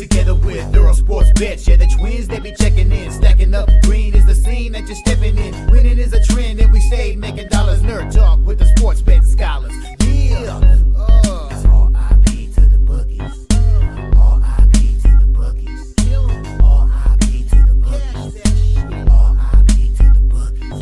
together with Earle Sports Bets. Yeah, the twins, they be checking in, stacking up. Green is the scene that you're stepping in. Winning is a trend, and we stay making dollars. Nerd talk with the sports bet scholars. Yeah, it's R.I.P. to the bookies. R.I.P. to the bookies. R.I.P. to the bookies. R.I.P. to the bookies.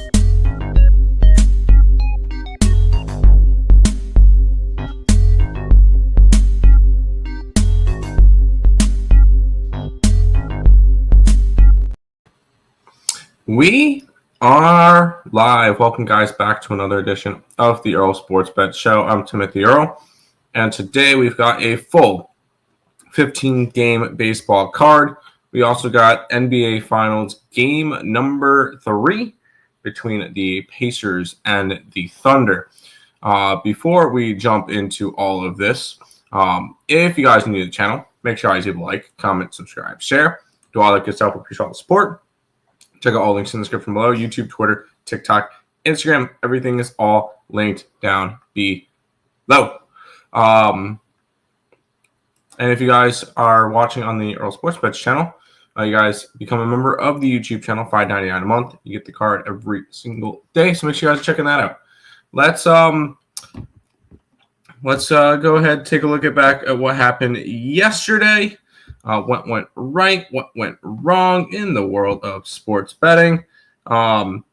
We are live. Welcome, guys, back to another edition of the Earle Sports Bet Show. I'm Timothy Earle, and today we've got a full 15-game baseball card. We also got NBA Finals game number 3 between the Pacers and the Thunder. Before we jump into all of this, if you guys are new to the channel, make sure you leave a like, comment, subscribe, share. Do all that good stuff. Appreciate all the support. Check out all links in the description below. YouTube, Twitter, TikTok, Instagram. Everything is all linked down below. And if you guys are watching on the Earle Sports Bets channel, you guys become a member of the YouTube channel, $5.99 a month. You get the card every single day. So make sure you guys are checking that out. Let's go ahead and take a look back at what happened yesterday. What went right, what went wrong in the world of sports betting. And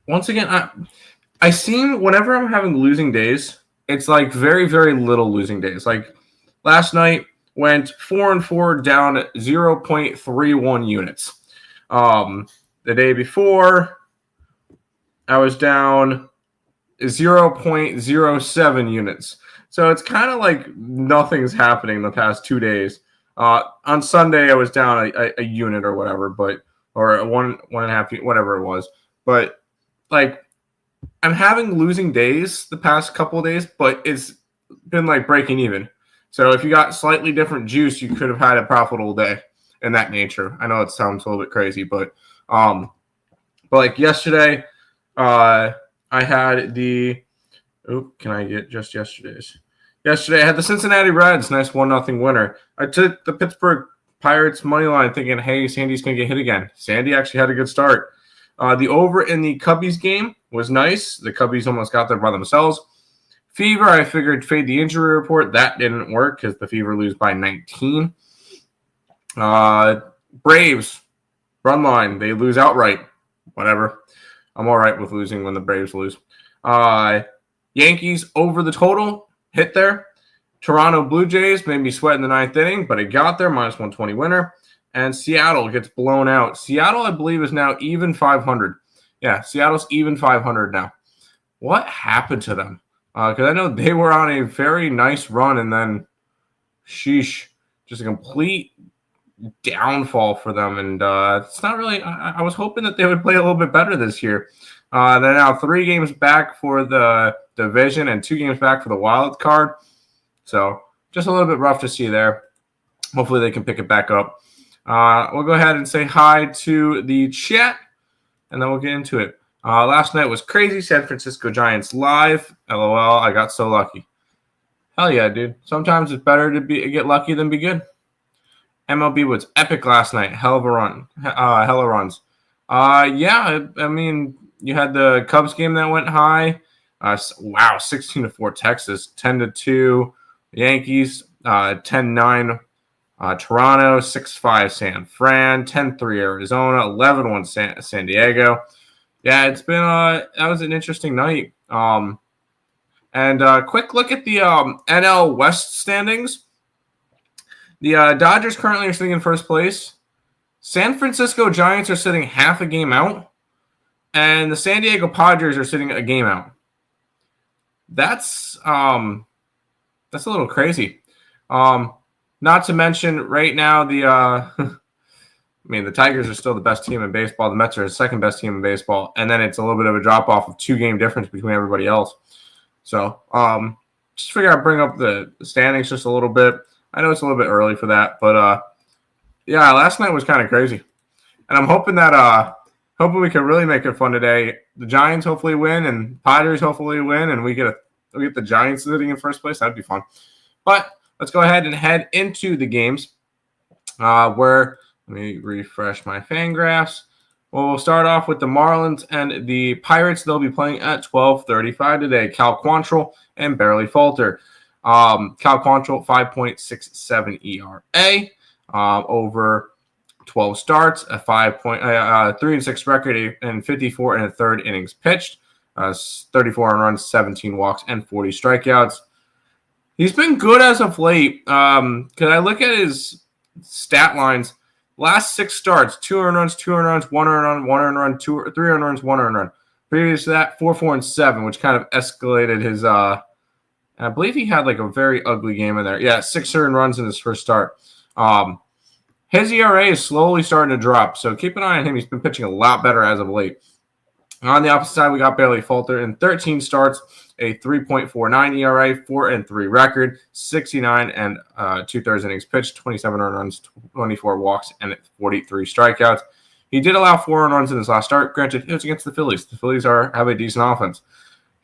once again, I seem whenever I'm having losing days, it's like very, very little losing days. Like last night went 4-4 down 0.31 units. The day before, I was down 0.07 units. So it's kind of like nothing's happening the past 2 days. On Sunday, I was down a unit or whatever, or one and a half, whatever it was. But like, I'm having losing days the past couple of days, but it's been like breaking even. So if you got slightly different juice, you could have had a profitable day in that nature. I know it sounds a little bit crazy, but like yesterday, I had the. Can I get just yesterday's? Yesterday, I had the Cincinnati Reds. Nice 1-0 winner. I took the Pittsburgh Pirates money line thinking, hey, Sandy's going to get hit again. Sandy actually had a good start. The over in the Cubbies game was nice. The Cubbies almost got there by themselves. Fever, I figured fade the injury report. That didn't work because the Fever lose by 19. Braves, run line. They lose outright. Whatever. I'm all right with losing when the Braves lose. Yankees over the total. Hit there. Toronto Blue Jays made me sweat in the 9th inning, but it got there, minus 120 winner. And Seattle gets blown out. Seattle, I believe, is now even 500. Yeah, Seattle's even 500 now. What happened to them? Because I know they were on a very nice run, and then, sheesh, just a complete downfall for them. And it's not really – I was hoping that they would play a little bit better this year. They're now 3 games back for the division and 2 games back for the wild card. So just a little bit rough to see there. Hopefully they can pick it back up. We'll go ahead and say hi to the chat, and then we'll get into it. Last night was crazy. San Francisco Giants live. LOL, I got so lucky. Hell yeah, dude. Sometimes it's better to get lucky than be good. MLB was epic last night. Hell of a run. Hella runs. Yeah, I mean, you had the Cubs game that went high. Wow, 16-4 Texas, 10-2 Yankees, 10-9 Toronto, 6-5 San Fran, 10-3 Arizona, 11-1 San Diego. Yeah, it's been that was an interesting night. And quick look at the NL West standings. The Dodgers currently are sitting in first place. San Francisco Giants are sitting half a game out, and the San Diego Padres are sitting a game out. That's a little crazy. Not to mention right now the Tigers are still the best team in baseball. The Mets are the second best team in baseball, and then it's a little bit of a drop off of 2-game difference between everybody else. So just figure I'd bring up the standings just a little bit. I know it's a little bit early for that, but yeah, last night was kind of crazy, and I'm hoping that hoping we can really make it fun today. The Giants hopefully win, and Padres hopefully win, and we get the Giants sitting in first place. That'd be fun. But let's go ahead and head into the games. Let me refresh my fan graphs. Well, we'll start off with the Marlins and the Pirates. They'll be playing at 12:35 today. Cal Quantrill and Barely Falter. Cal Quantrill, 5.67 ERA over 12 starts, a 3-6 record, and 54 and a third innings pitched, 34 runs, 17 walks, and 40 strikeouts. He's been good as of late. Because I look at his stat lines, last 6 starts, 2 earned runs, 2 earned runs, 1 earned run, 1 earned run, 3 earned runs, 1 earned run. Previous to that, 4, 4, and 7, which kind of escalated his. I believe he had like a very ugly game in there. Yeah, 6 earned runs in his first start. His ERA is slowly starting to drop, so keep an eye on him. He's been pitching a lot better as of late. On the opposite side, we got Barely Falter in 13 starts, a 3.49 ERA, 4-3 record, 69 and 2/3 innings pitched, 27 earned runs, 24 walks, and 43 strikeouts. He did allow 4 earned runs in his last start. Granted, it was against the Phillies. The Phillies have a decent offense.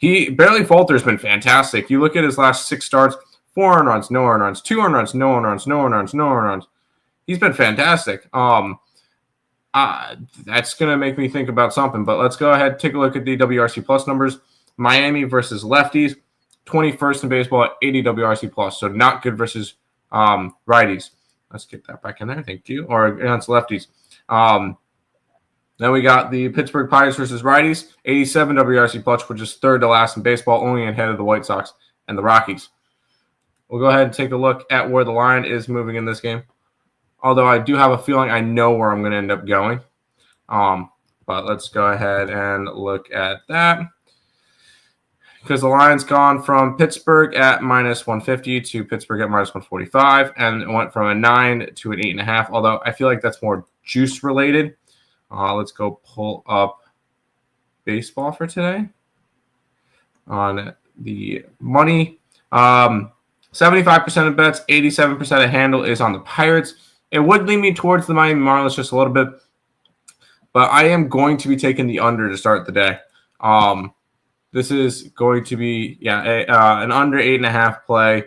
Barely Falter's been fantastic. You look at his last 6 starts, 4 earned runs, no earned runs, 2 earned runs, no earned runs, no earned runs, no earned runs. He's been fantastic. That's going to make me think about something, but let's go ahead and take a look at the WRC Plus numbers. Miami versus lefties, 21st in baseball at 80 WRC Plus, so not good versus righties. Let's get that back in there, thank you, or against lefties. Then we got the Pittsburgh Pirates versus righties, 87 WRC Plus, which is third to last in baseball, only ahead of the White Sox and the Rockies. We'll go ahead and take a look at where the line is moving in this game. Although I do have a feeling I know where I'm going to end up going. But let's go ahead and look at that. Because the line's gone from Pittsburgh at -150 to Pittsburgh at -145. And it went from a 9 to an 8.5. Although I feel like that's more juice related. Let's go pull up baseball for today. On the money. 75% of bets, 87% of handle is on the Pirates. It would lean me towards the Miami Marlins just a little bit, but I am going to be taking the under to start the day. This is going to be an under 8.5 play.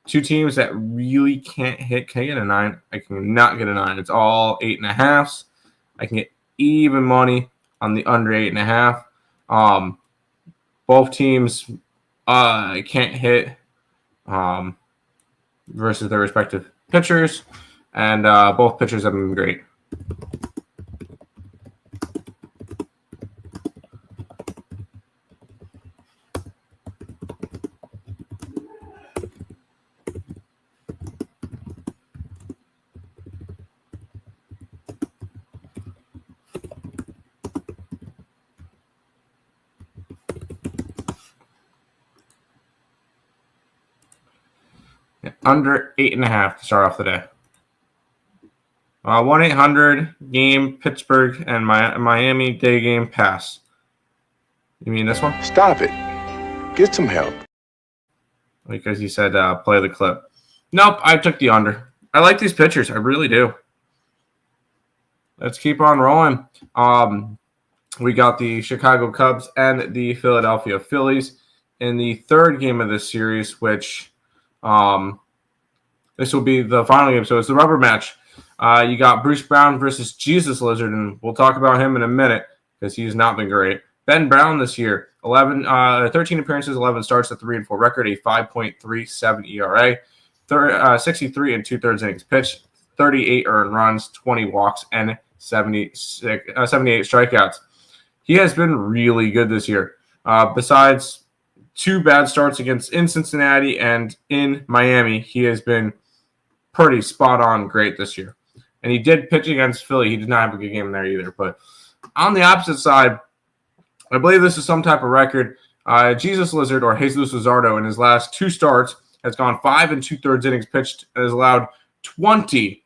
2 teams that really can't hit. Can I get a 9? I cannot get a 9. It's all 8.5s. I can get even money on the under 8.5. Both teams can't hit versus their respective pitchers, and both pitchers have been great. Under 8.5 to start off the day. 1-800 game Pittsburgh and Miami day game pass. You mean this one? Stop it. Get some help. Because you said play the clip. Nope, I took the under. I like these pitchers. I really do. Let's keep on rolling. We got the Chicago Cubs and the Philadelphia Phillies in the third game of this series, which this will be the final game. So it's the rubber match. You got Bruce Brown versus Jesus Lizard, and we'll talk about him in a minute because he's not been great. Ben Brown this year, 13 appearances, 11 starts, a 3-4 record, a 5.37 ERA, 63 and 2/3 innings pitched, 38 earned runs, 20 walks, and 78 strikeouts. He has been really good this year. Besides 2 bad starts in Cincinnati and in Miami, he has been pretty spot on great this year. And he did pitch against Philly. He did not have a good game there either. But on the opposite side, I believe this is some type of record. Jesus Lizard, or Jesus Luzardo, in his last 2 starts has gone 5 and 2/3 innings pitched and has allowed 20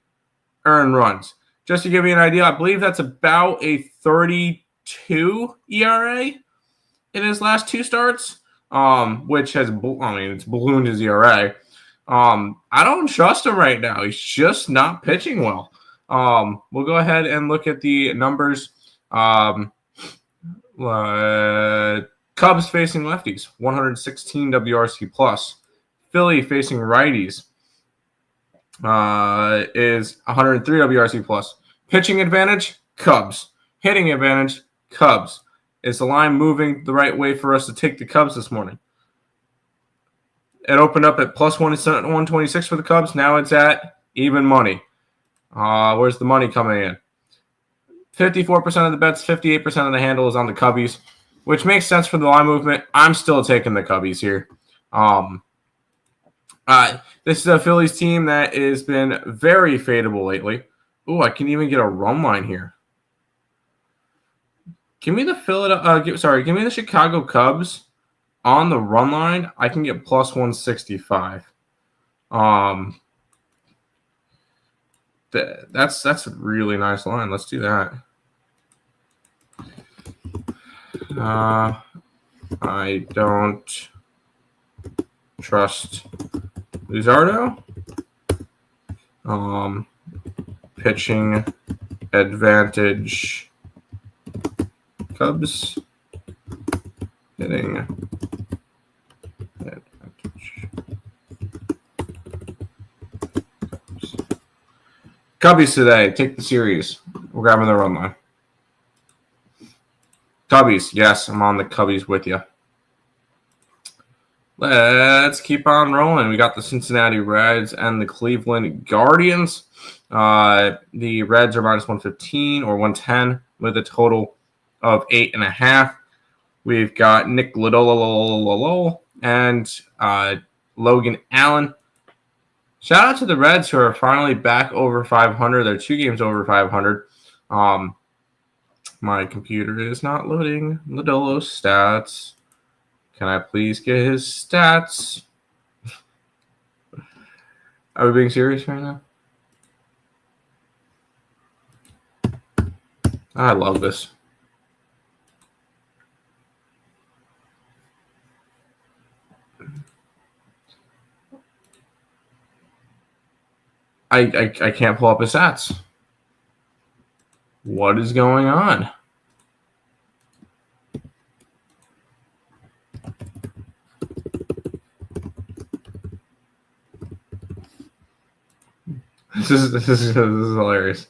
earned runs. Just to give you an idea, I believe that's about a 32 ERA in his last 2 starts, which has, it's ballooned his ERA. I don't trust him right now. He's just not pitching well. We'll go ahead and look at the numbers. Cubs facing lefties, 116 WRC plus. Philly facing righties, is 103 WRC plus. Pitching advantage, Cubs. Hitting advantage, Cubs. Is the line moving the right way for us to take the Cubs this morning? It opened up at plus 126 for the Cubs. Now it's at even money. Where's the money coming in? 54% of the bets, 58% of the handle is on the Cubbies, which makes sense for the line movement. I'm still taking the Cubbies here. This is a Phillies team that has been very fadeable lately. Ooh, I can even get a run line here. Give me the give me the Chicago Cubs on the run line. I can get plus 165. That's a really nice line. Let's do that. I don't trust Luzardo. Pitching advantage Cubs. Hitting advantage Cubs. Cubbies today. Take the series. We're grabbing the run line. Cubbies. Yes, I'm on the Cubbies with you. Let's keep on rolling. We got the Cincinnati Reds and the Cleveland Guardians. The Reds are minus 115 or 110 with a total of 8.5. We've got Nick Lodolo and Logan Allen. Shout out to the Reds who are finally back over 500. They're 2 games over 500. My computer is not loading Lodolo's stats. Can I please get his stats? Are we being serious right now? I love this. I can't pull up his stats. What is going on? This is hilarious.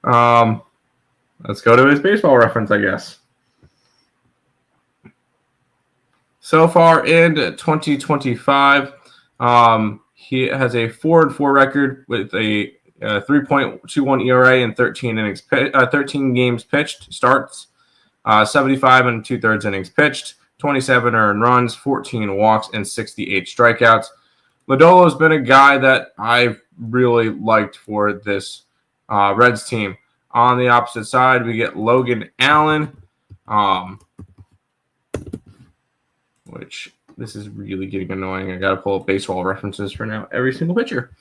Let's go to his baseball reference, I guess. So far in 2025, he has a 4-4 record with a 3.21 ERA and 13 games pitched, starts, 75 and 2/3 innings pitched, 27 earned runs, 14 walks, and 68 strikeouts. Lodolo has been a guy that I've really liked for this Reds team. On the opposite side, we get Logan Allen, which this is really getting annoying. I got to pull up baseball references for now every single pitcher.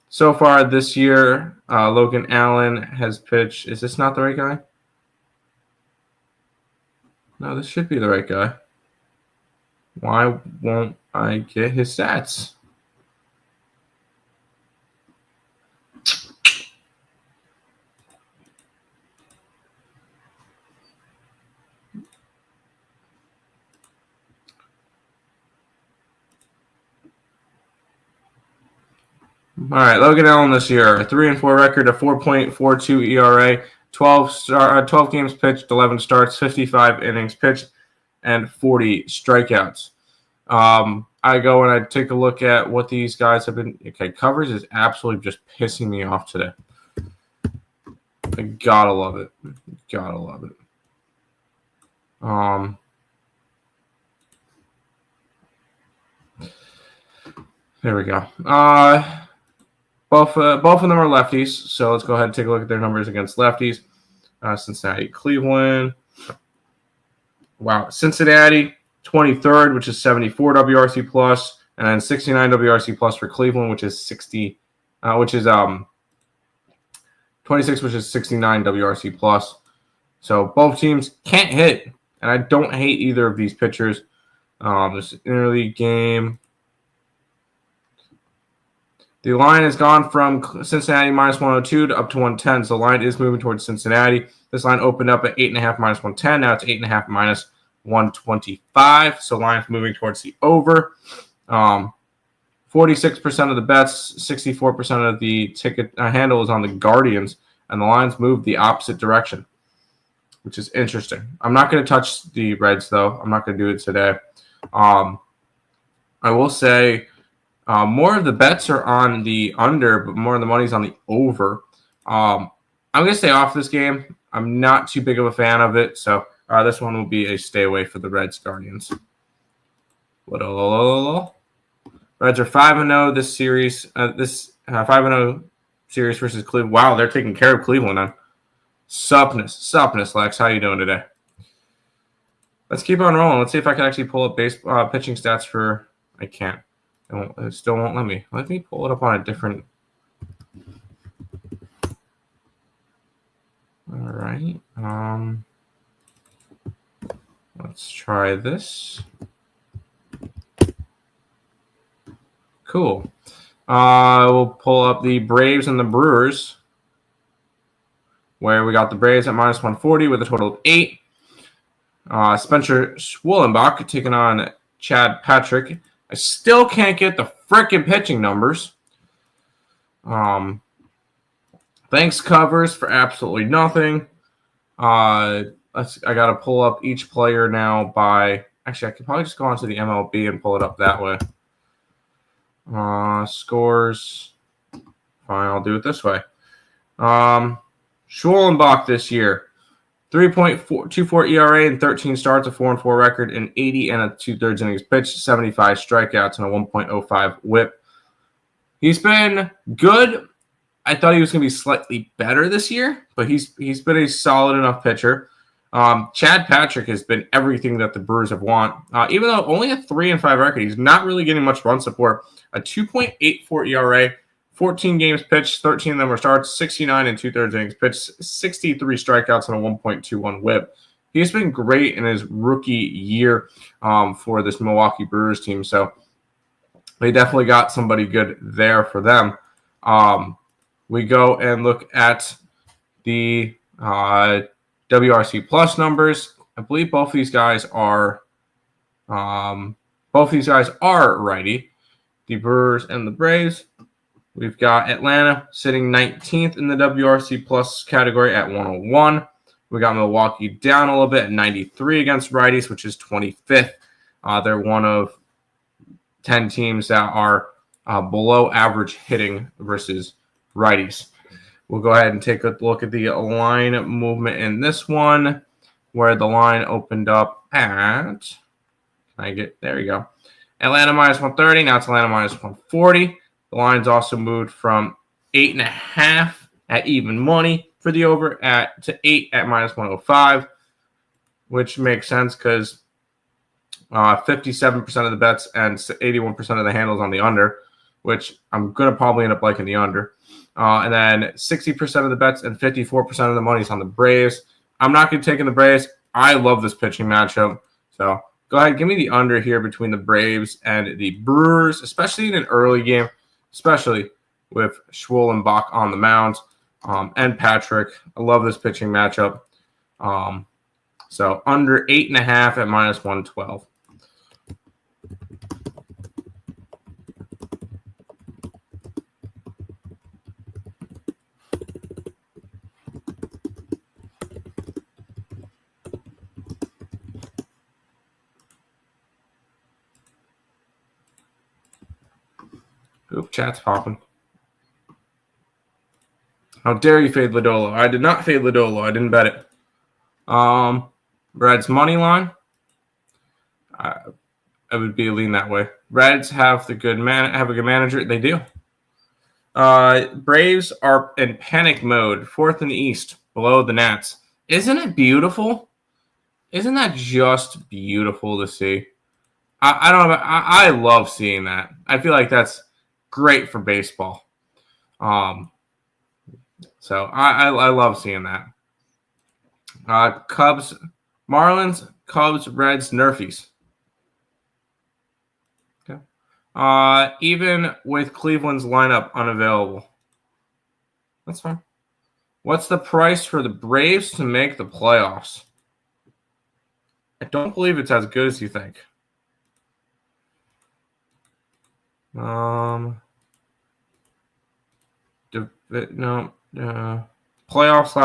So far this year, Logan Allen has pitched. Is this not the right guy? No, this should be the right guy. Why won't I get his stats? All right, Logan Allen this year, a 3-4 record, a 4.42 ERA, 12 games pitched, 11 starts, 55 innings pitched, and 40 strikeouts. I go and I take a look at what these guys have been. Okay, coverage is absolutely just pissing me off today. I gotta love it. Gotta love it. There we go. Both of them are lefties, so let's go ahead and take a look at their numbers against lefties. Cincinnati, Cleveland. Wow, Cincinnati 23rd, which is 74 WRC plus, and then 69 WRC plus for Cleveland, which is 26, which is 69 WRC plus. So both teams can't hit, and I don't hate either of these pitchers. This interleague game. The line has gone from Cincinnati minus 102 to up to 110. So the line is moving towards Cincinnati. This line opened up at 8.5 minus 110. Now it's 8.5 minus 125. So line is moving towards the over. 46% of the bets, 64% of the ticket handle is on the Guardians, and the lines moved the opposite direction, which is interesting. I'm not going to touch the Reds, though. I'm not going to do it today. I will say more of the bets are on the under, but more of the money's on the over. I'm going to stay off this game. I'm not too big of a fan of it, so this one will be a stay away for the Reds Guardians. Reds are 5-0 this series. This 5-0 series versus Cleveland. Wow, they're taking care of Cleveland now. Suppness, Lex. How you doing today? Let's keep on rolling. Let's see if I can actually pull up pitching stats for. I can't. It still won't let me. Let me pull it up on a different. All right. Let's try this. Cool. We'll pull up the Braves and the Brewers, where we got the Braves at -140 with a total of 8. Spencer Schwollenbach taking on Chad Patrick. I still can't get the frickin' pitching numbers. Thanks, covers, for absolutely nothing. I got to pull up each player now by... Actually, I could probably just go onto the MLB and pull it up that way. Scores. Fine, I'll do it this way. Schwollenbach this year, 3.24 ERA and 13 starts, a 4-4 record, and 80 and a 2/3 innings pitched, 75 strikeouts, and a 1.05 WHIP. He's been good. I thought he was going to be slightly better this year, but he's been a solid enough pitcher. Chad Patrick has been everything that the Brewers have want. Even though only a 3-5 record, he's not really getting much run support. A 2.84 ERA, 14 games pitched, 13 of them were starts, 69 and 2/3 innings pitched, 63 strikeouts, and a 1.21 WHIP. He's been great in his rookie year for this Milwaukee Brewers team. So they definitely got somebody good there for them. We go and look at the WRC plus numbers. I believe both these guys are righty. The Brewers and the Braves. We've got Atlanta sitting 19th in the WRC plus category at 101. We got Milwaukee down a little bit at 93 against righties, which is 25th. They're one of 10 teams that are below average hitting versus righties. We'll go ahead and take a look at the line movement in this one, where the line opened up at, there you go, Atlanta -130. Now it's Atlanta -140. The line's also moved from 8.5 at even money for the over to 8 at -105, which makes sense because 57% of the bets and 81% of the handles on the under, which I'm going to probably end up liking the under. And then 60% of the bets and 54% of the money is on the Braves. I'm not going to take in the Braves. I love this pitching matchup. So go ahead, give me the under here between the Braves and the Brewers, especially in an early game, especially with Schwollenbach on the mound and Patrick. I love this pitching matchup. So under 8.5 at -112. Oop, chat's popping. How dare you fade Lodolo? I did not fade Lodolo. I didn't bet it. Reds money line. I would be a lean that way. Reds have a good manager. They do. Braves are in panic mode, 4th in the East, below the Nats. Isn't it beautiful? Isn't that just beautiful to see? I don't know. I love seeing that. I feel like that's great for baseball. So I love seeing that. Cubs, Marlins, Cubs, Reds, Nerfies. Okay. Even with Cleveland's lineup unavailable. That's fine. What's the price for the Braves to make the playoffs? I don't believe it's as good as you think. Playoff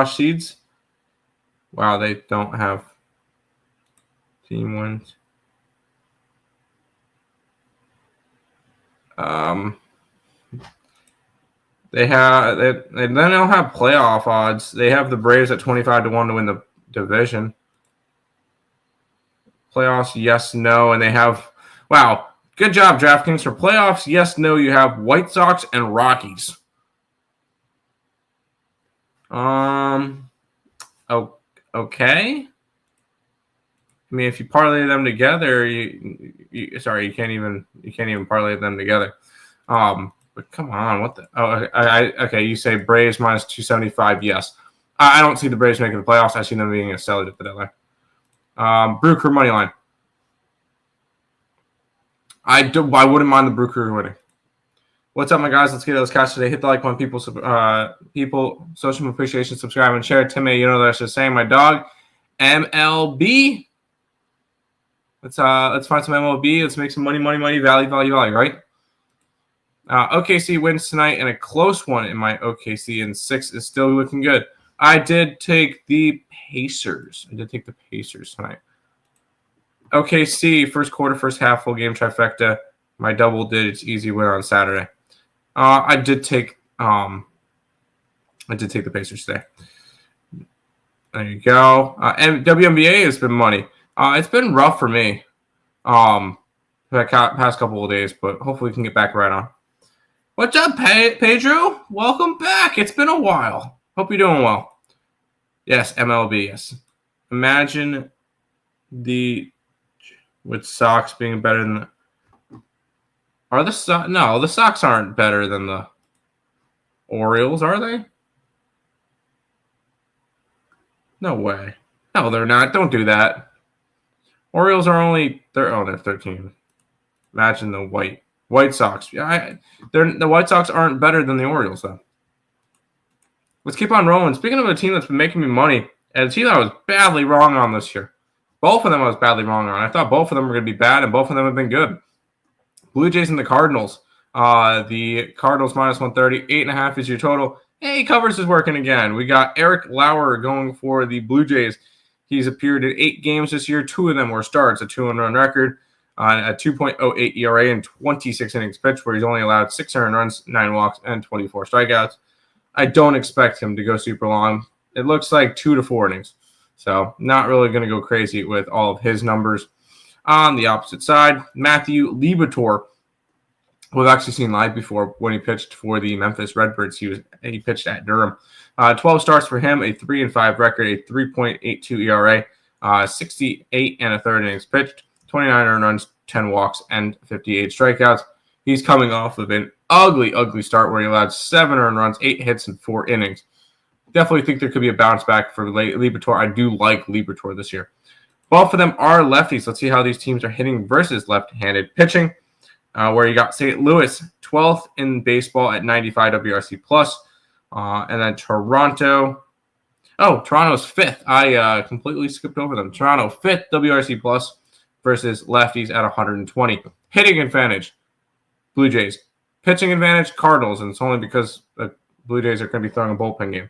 / seeds. Wow, they don't have team wins. They then don't have playoff odds. They have the Braves at 25-1 to win the division. Playoffs, yes, no, and they have good job, DraftKings. For playoffs, yes, no, you have White Sox and Rockies. Okay. I mean, if you parlay them together, you can't even parlay them together. But come on, what the? Okay. You say Braves minus 275. Yes, I don't see the Braves making the playoffs. I see them being a seller at the deadline. Brew Crew money line. I wouldn't mind the Brew Crew winning. What's up, my guys? Let's get those cash today. Hit the like button, people. Social appreciation, subscribe, and share. Timmy, you know what I should say. My dog, MLB. Let's find some MLB. Let's make some money. Value, right? OKC wins tonight, and a close one in my OKC, and 6 is still looking good. I did take the Pacers. Tonight. OKC, first quarter, first half, full game trifecta. My double digits, easy win on Saturday. I did take the Pacers today. There you go. And WNBA has been money. It's been rough for me for the past couple of days, but hopefully we can get back right on. What's up, Pedro? Welcome back. It's been a while. Hope you're doing well. Yes, MLB, yes. Imagine with Sox being better than the Sox aren't better than the Orioles, are they? No way. No, they're not. Don't do that. Orioles are they're 13. Imagine the White Sox. The White Sox aren't better than the Orioles, though. Let's keep on rolling. Speaking of a team that's been making me money, and a team that I was badly wrong on this year. Both of them I was badly wrong on. I thought both of them were going to be bad, and both of them have been good. Blue Jays and the Cardinals. The Cardinals minus 130. 8.5 is your total. Hey, covers is working again. We got Eric Lauer going for the Blue Jays. He's appeared in 8 games this year. 2 of them were starts, a 2-run record, a 2.08 ERA, and 26 innings pitched, where he's only allowed 6 earned runs, 9 walks, and 24 strikeouts. I don't expect him to go super long. It looks like 2 to 4 innings. So not really going to go crazy with all of his numbers. On the opposite side, Matthew Liberatore, who I've actually seen live before when he pitched for the Memphis Redbirds. He pitched at Durham. 12 starts for him, a 3-5 record, a 3.82 ERA, 68 1/3 innings pitched, 29 earned runs, 10 walks, and 58 strikeouts. He's coming off of an ugly start where he allowed 7 earned runs, 8 hits, and 4 innings. Definitely think there could be a bounce back for Liberatore. I do like Liberatore this year. Both of them are lefties. Let's see how these teams are hitting versus left-handed pitching. Where you got St. Louis, 12th in baseball at 95 WRC+. And then Toronto. Oh, Toronto's 5th. I completely skipped over them. Toronto, 5th WRC+ versus lefties at 120. Hitting advantage, Blue Jays. Pitching advantage, Cardinals. And it's only because the Blue Jays are going to be throwing a bullpen game.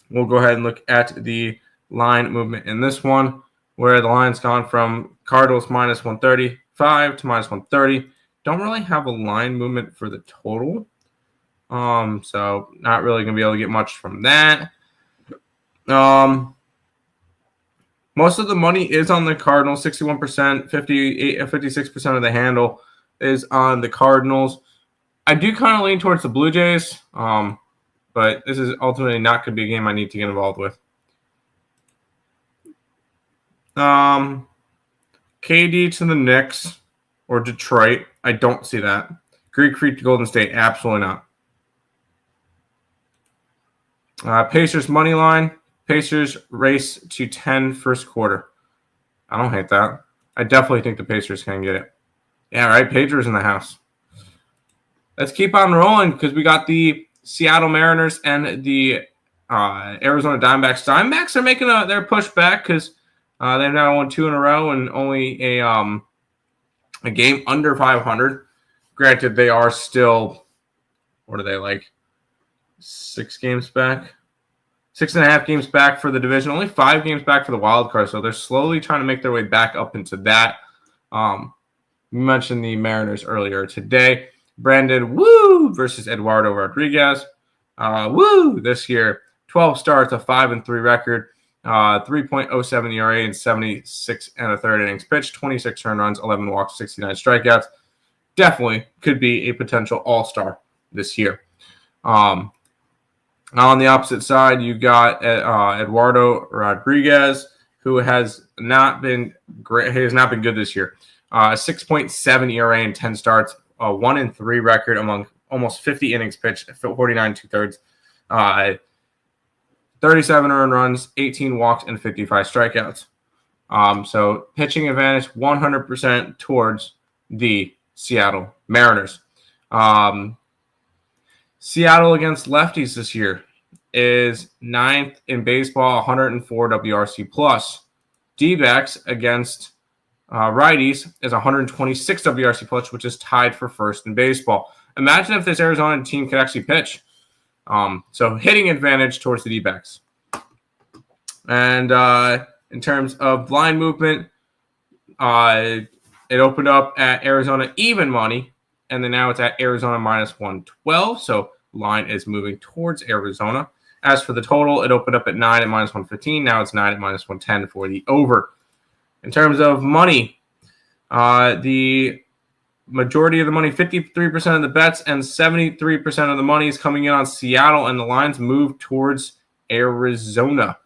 We'll go ahead and look at the line movement in this one, where the line's gone from Cardinals minus 135 to minus 130. Don't really have a line movement for the total. So not really going to be able to get much from that. Most of the money is on the Cardinals, 61%, 56% of the handle is on the Cardinals. I do kind of lean towards the Blue Jays, but this is ultimately not going to be a game I need to get involved with. KD to the Knicks or Detroit. I don't see that. Greek Freak to Golden State. Absolutely not. Pacers money line. Pacers race to 10 first quarter. I don't hate that. I definitely think the Pacers can get it. Yeah, right. Pacers in the house. Let's keep on rolling because we got the Seattle Mariners and the Arizona Diamondbacks. Diamondbacks are making their push back because they've now won 2 in a row and only a game under 500. Granted, they are still, what are they, like 6 games back? 6.5 games back for the division, only 5 games back for the wild card. So they're slowly trying to make their way back up into that. We mentioned the Mariners earlier today. Brandon Woo versus Eduardo Rodriguez. Woo this year, 12 starts, a 5-3 record, 3.07 ERA and 76 and a third innings pitched, 26 earned runs, 11 walks, 69 strikeouts. Definitely could be a potential all-star this year. On the opposite side, you got Eduardo Rodriguez, who has not been great. He has not been good this year. 6.7 ERA in 10 starts, a 1-3 record among almost 50 innings pitched, 49 2/3, 37 earned runs, 18 walks, and 55 strikeouts. So pitching advantage 100% towards the Seattle Mariners. Seattle against lefties this year is 9th in baseball, 104 WRC plus. D-backs against righties is 126 WRC plus, which is tied for first in baseball. Imagine if this Arizona team could actually pitch. So hitting advantage towards the D-backs. And in terms of line movement, it opened up at Arizona even money, and then now it's at Arizona minus 112. So line is moving towards Arizona. As for the total, it opened up at 9 at minus 115. Now it's 9 at minus 110 for the over. In terms of money, the majority of the money, 53% of the bets and 73% of the money is coming in on Seattle, and the lines move towards Arizona.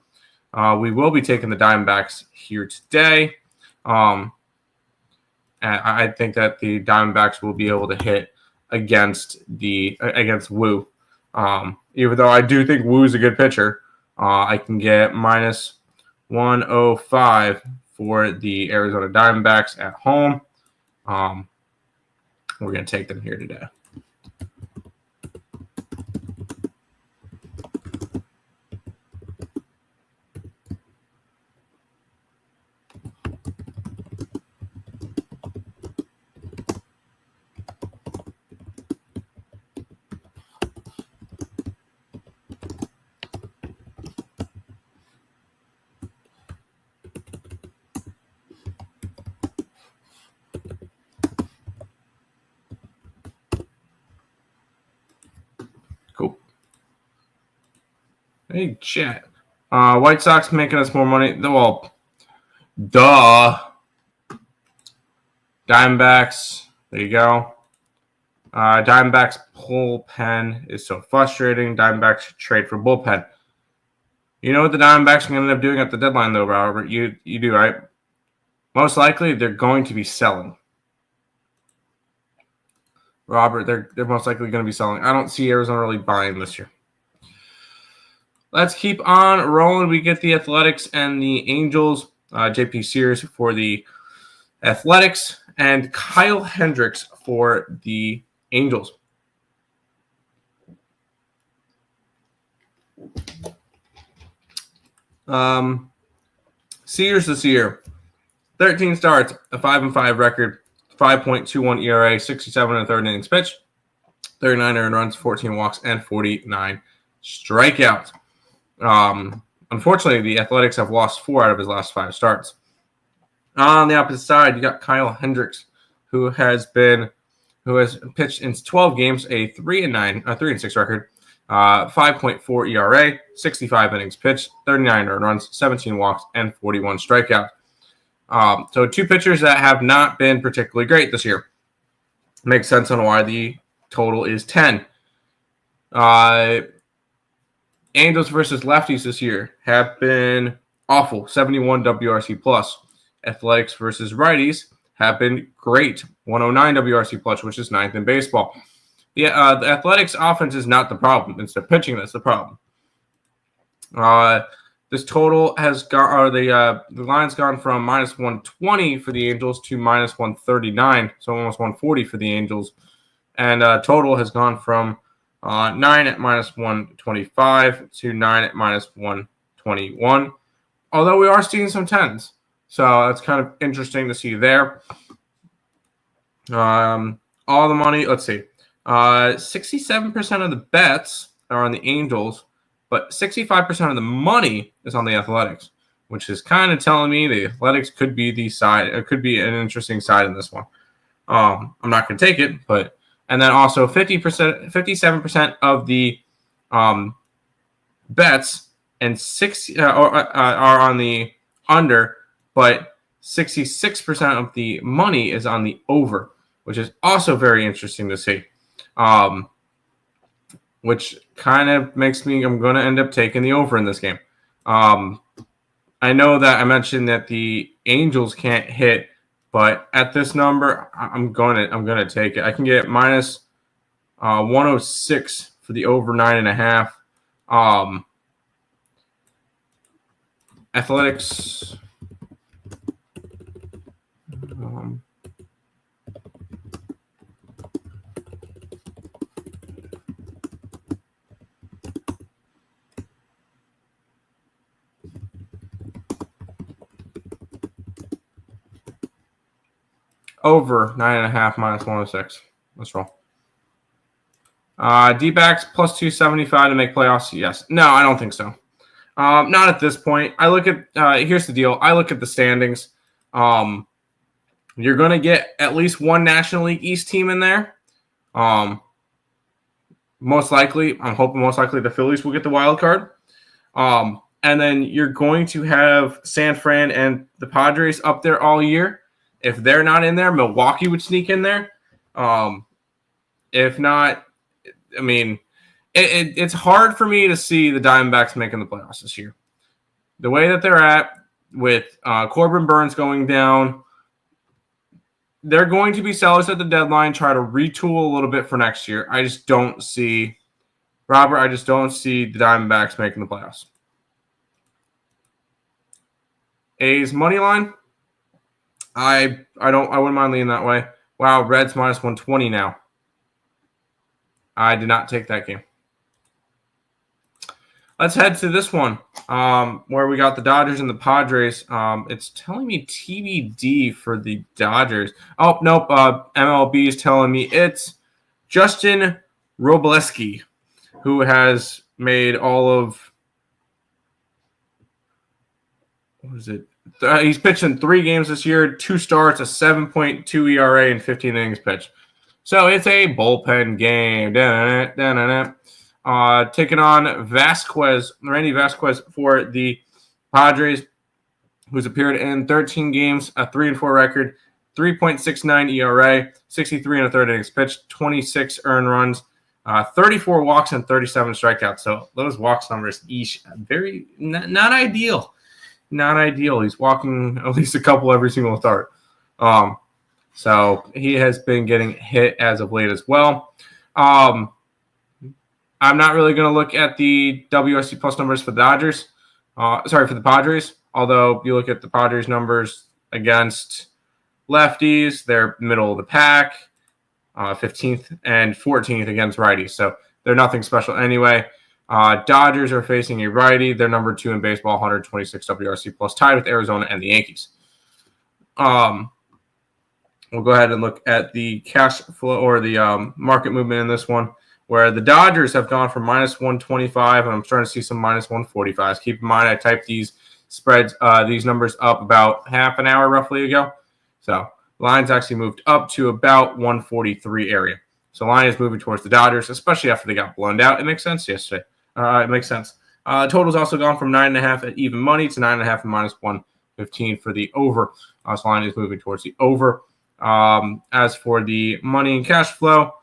We will be taking the Diamondbacks here today. I think that the Diamondbacks will be able to hit against Woo. Even though I do think Woo's a good pitcher, I can get minus 105 for the Arizona Diamondbacks at home. We're going to take them here today. Cool. Hey, chat. White Sox making us more money. Well, duh. Diamondbacks. There you go. Diamondbacks bullpen is so frustrating. Diamondbacks should trade for bullpen. You know what the Diamondbacks are going to end up doing at the deadline, though, Robert? You do, right? Most likely, they're going to be selling. Robert, they're most likely going to be selling. I don't see Arizona really buying this year. Let's keep on rolling. We get the Athletics and the Angels. JP Sears for the Athletics and Kyle Hendricks for the Angels. Sears this year, 13 starts, a 5-5 record, 5.21 ERA, 67 and a third innings pitched, 39 earned runs, 14 walks, and 49 strikeouts. Unfortunately, the Athletics have lost 4 out of his last 5 starts. On the opposite side, you got Kyle Hendricks, who has pitched in 12 games, a 3-6 record, 5.4 ERA, 65 innings pitched, 39 earned runs, 17 walks, and 41 strikeouts. So 2 pitchers that have not been particularly great this year. Makes sense on why the total is 10. Angels versus lefties this year have been awful, 71 WRC plus. Athletics versus righties have been great, 109 WRC plus, which is 9th in baseball. The Athletics offense is not the problem. It's the pitching that's the problem. This total has gone, the line's gone from minus 120 for the Angels to minus 139, so almost 140 for the Angels. And total has gone from 9 at minus 125 to 9 at minus 121. Although we are seeing some 10s. So that's kind of interesting to see there. On all the money. Let's see. 67% of the bets are on the Angels, but 65% of the money is on the Athletics, which is kind of telling me the Athletics could be the side. It could be an interesting side in this one. I'm not going to take it, but and then also 57% of the bets and are on the under, but 66% of the money is on the over, which is also very interesting to see. Which kind of makes me, I'm going to end up taking the over in this game. I know that I mentioned that the Angels can't hit, but at this number, I'm going to take it. I can get minus 106 for the over 9.5. Athletics. Over 9.5 minus 106. Let's roll. D-backs plus 275 to make playoffs. Yes. No, I don't think so. Not at this point. I look at here's the deal. I look at the standings. You're going to get at least one National League East team in there. Most likely, I'm hoping most likely the Phillies will get the wild card. And then you're going to have San Fran and the Padres up there all year. If they're not in there, Milwaukee would sneak in there. If not, I mean, it's hard for me to see the Diamondbacks making the playoffs this year. The way that they're at with Corbin Burns going down, they're going to be sellers at the deadline, try to retool a little bit for next year. I just don't see, Robert, I just don't see the Diamondbacks making the playoffs. A's money line. I wouldn't mind leaning that way. Wow, Reds minus 120 now. I did not take that game. Let's head to this one where we got the Dodgers and the Padres. It's telling me TBD for the Dodgers. Oh, nope. MLB is telling me it's Justin Robleski, who has made all of – what is it? He's pitched in 3 games this year, 2 starts, a 7.2 ERA, and 15 innings pitched. So it's a bullpen game. Taking on Randy Vasquez for the Padres, who's appeared in 13 games, a 3-4 record, 3.69 ERA, 63 and a third innings pitched, 26 earned runs, 34 walks, and 37 strikeouts. So those walks numbers, very not ideal. Not ideal. He's walking at least a couple every single start. So he has been getting hit as of late as well. I'm not really going to look at the WRC plus numbers for the Dodgers. For the Padres. Although you look at the Padres numbers against lefties, they're middle of the pack, 15th and 14th against righties. So they're nothing special anyway. Dodgers are facing a righty. They're number 2 in baseball, 126 WRC plus, tied with Arizona and the Yankees. We'll go ahead and look at the cash flow or the market movement in this one, where the Dodgers have gone from minus 125, and I'm starting to see some minus 145s. Keep in mind, I typed these numbers up about half an hour roughly ago. So lines actually moved up to about 143 area. So line is moving towards the Dodgers, especially after they got blown out. It makes sense yesterday. It makes sense. Total's also gone from 9.5 at even money to 9.5 and minus 115 for the over. So line is moving towards the over. As for the money and cash flow,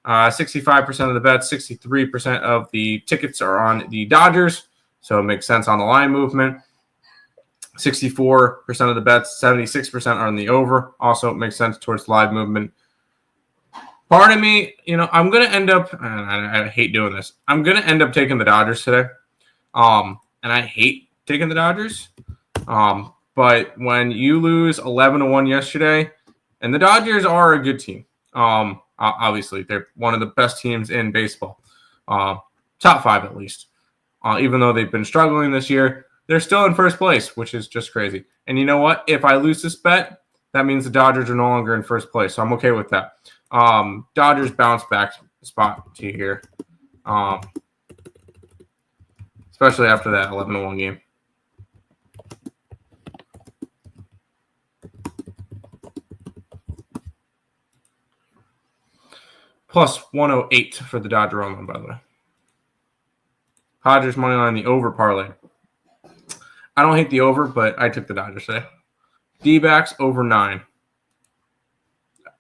65% of the bets, 63% of the tickets are on the Dodgers. So it makes sense on the line movement. 64% of the bets, 76% are on the over. Also, it makes sense towards live movement. Part of me, I'm going to end up, and I hate doing this, I'm going to end up taking the Dodgers today. And I hate taking the Dodgers. But when you lose 11-1 yesterday, and the Dodgers are a good team. Obviously, they're one of the best teams in baseball. Top 5 at least. Even though they've been struggling this year, they're still in first place, which is just crazy. And you know what? If I lose this bet, that means the Dodgers are no longer in first place. So I'm okay with that. Dodgers bounce back spot to here, especially after that 11-1 game. Plus 108 for the Dodger run, by the way. Padres money line the over parlay. I don't hate the over, but I took the Dodgers today. D-backs over 9.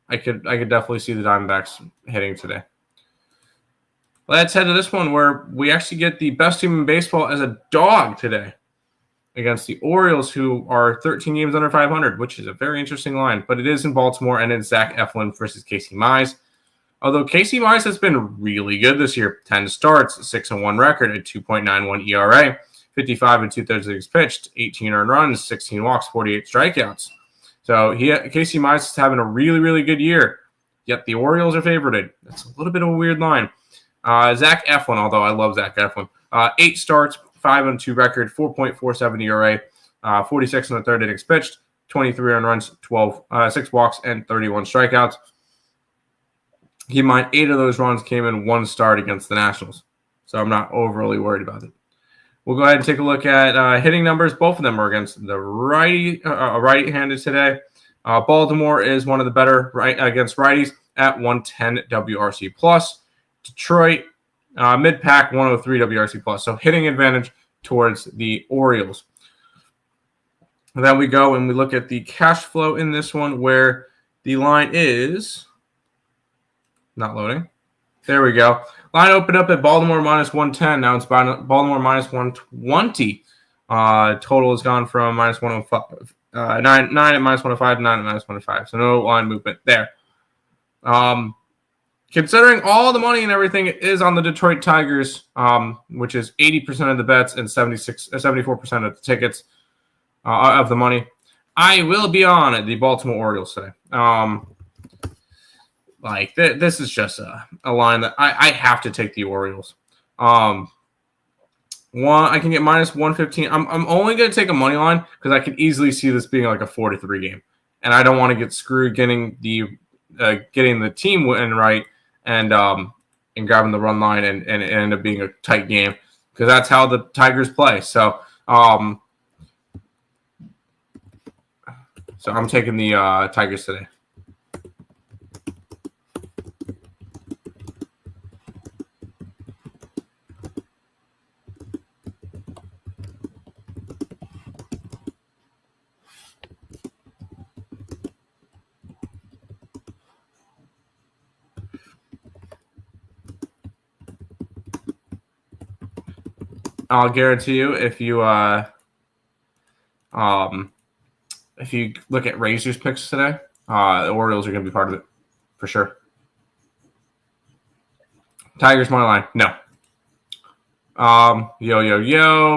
I could definitely see the Diamondbacks hitting today. Let's head to this one where we actually get the best team in baseball as a dog today against the Orioles, who are 13 games under 500, which is a very interesting line. But it is in Baltimore, and it's Zach Eflin versus Casey Mize. Although Casey Mize has been really good this year, 10 starts, 6-1 record, a 2.91 ERA, 55 and 2/3 innings pitched, 18 earned runs, 16 walks, 48 strikeouts. So Casey Mize is having a really, really good year. Yet the Orioles are favored. That's a little bit of a weird line. Zach Eflin, although I love Zach Eflin, 8 starts, 5-2 record, 4.47 ERA, 46 and 1/3 innings pitched, 23 earned runs, 6 walks, and 31 strikeouts. Keep in mind, 8 of those runs came in 1 start against the Nationals. So I'm not overly worried about it. We'll go ahead and take a look at hitting numbers. Both of them are against the right-handed today. Baltimore is one of the better against righties at 110 WRC plus. Detroit, mid-pack 103 WRC plus. So hitting advantage towards the Orioles. And then we go and we look at the cash flow in this one where the line is not loading. There we go. Line opened up at Baltimore minus 110. Now it's Baltimore minus 120. Total has gone from minus 105, 9 at minus 105, 9 at minus 105. So no line movement there. Considering all the money and everything is on the Detroit Tigers, which is 80% of the bets and 74% of the tickets of the money, I will be on the Baltimore Orioles today. This is just a line that I have to take the Orioles. I can get minus 115. I'm only going to take a money line because I could easily see this being like a 4-3 game, and I don't want to get screwed getting the team win right and grabbing the run line and end up being a tight game because that's how the Tigers play. So I'm taking the Tigers today. I'll guarantee you, if you look at Razor's picks today, the Orioles are going to be part of it for sure. Tigers money line, no.